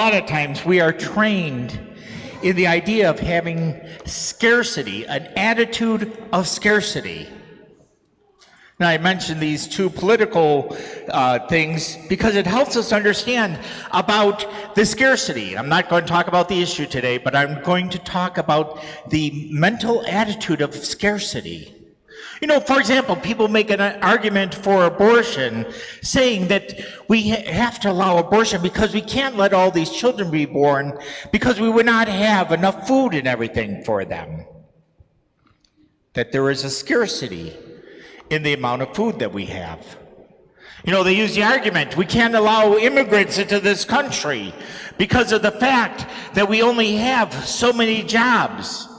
lot of times we are trained in the idea of having scarcity, an attitude of scarcity. Now, I mentioned these two political things because it helps us understand about the scarcity. I'm not going to talk about the issue today, but I'm going to talk about the mental attitude of scarcity. You know, for example, people make an argument for abortion, saying that we have to allow abortion because we can't let all these children be born because we would not have enough food and everything for them. That there is a scarcity in the amount of food that we have. You know, they use the argument, we can't allow immigrants into this country because of the fact that we only have so many jobs.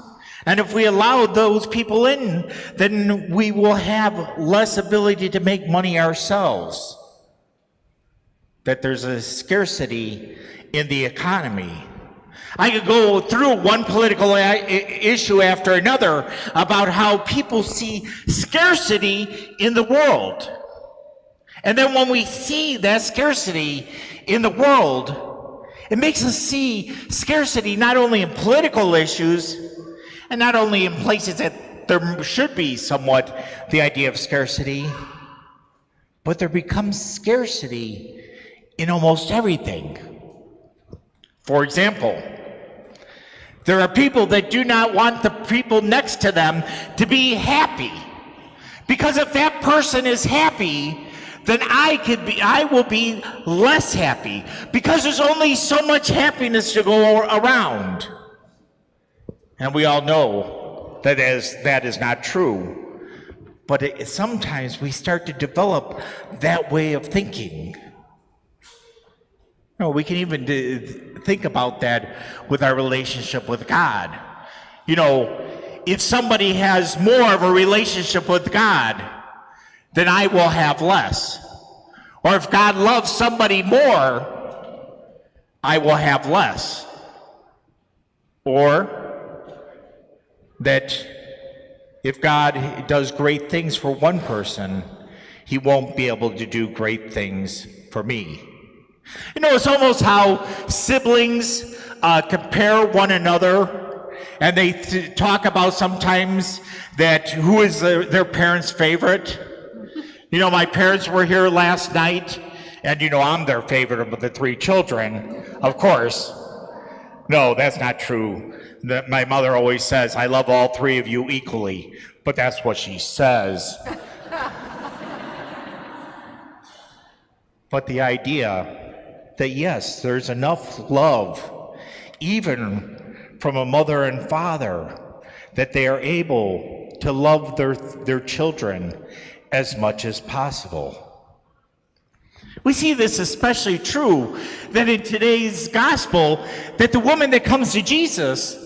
And if we allow those people in, then we will have less ability to make money ourselves. That there's a scarcity in the economy. I could go through one political issue after another about how people see scarcity in the world. And then when we see that scarcity in the world, it makes us see scarcity not only in political issues, and not only in places that there should be somewhat the idea of scarcity, but there becomes scarcity in almost everything. For example, there are people that do not want the people next to them to be happy. Because if that person is happy, then I will be less happy. Because there's only so much happiness to go around. And we all know that is not true. But sometimes we start to develop that way of thinking. No, we can even think about that with our relationship with God. You know, if somebody has more of a relationship with God, then I will have less. Or if God loves somebody more, I will have less. Or that if God does great things for one person, he won't be able to do great things for me. You know, it's almost how siblings compare one another, and they talk about sometimes that who is their parents' favorite. You know, my parents were here last night, and you know, I'm their favorite of the three children, of course. No, that's not true. My mother always says, I love all three of you equally, but that's what she says. But the idea that yes, there's enough love, even from a mother and father, that they are able to love their children as much as possible. We see this especially true that in today's gospel, that the woman that comes to Jesus,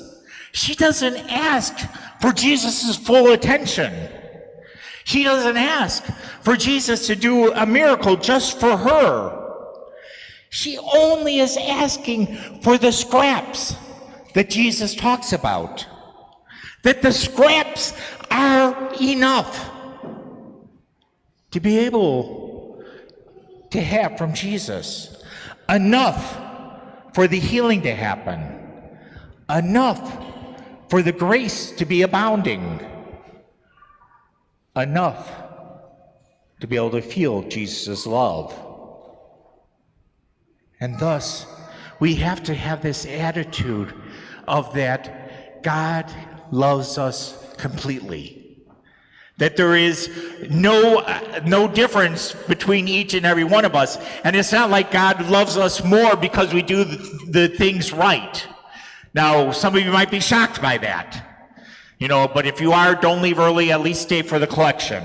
she doesn't ask for Jesus' full attention. She doesn't ask for Jesus to do a miracle just for her. She only is asking for the scraps that Jesus talks about. That the scraps are enough to be able to have from Jesus. Enough for the healing to happen. Enough for the grace to be abounding. Enough to be able to feel Jesus' love. And thus, we have to have this attitude of that God loves us completely. That there is no difference between each and every one of us. And it's not like God loves us more because we do the things right. Now, some of you might be shocked by that. You know, but if you are, don't leave early, at least stay for the collection.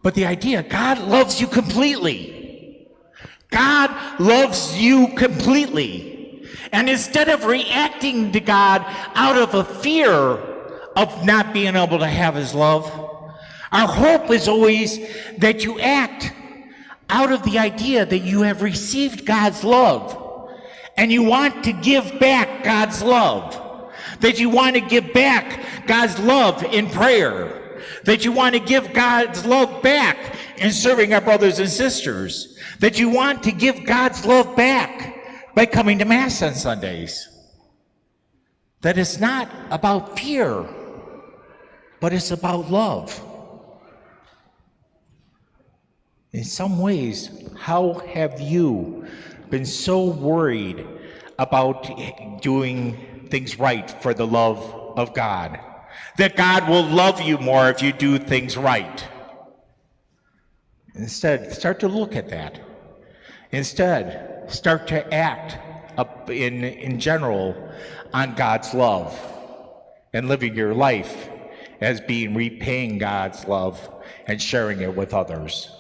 But the idea, God loves you completely. God loves you completely. And instead of reacting to God out of a fear of not being able to have his love, our hope is always that you act out of the idea that you have received God's love and you want to give back God's love, that you want to give back God's love in prayer, that you want to give God's love back in serving our brothers and sisters, that you want to give God's love back by coming to Mass on Sundays. That it's not about fear, but it's about love. In some ways, how have you been so worried about doing things right for the love of God, that God will love you more if you do things right? Instead, start to look at that. Instead, start to act up in general on God's love and living your life as being repaying God's love and sharing it with others.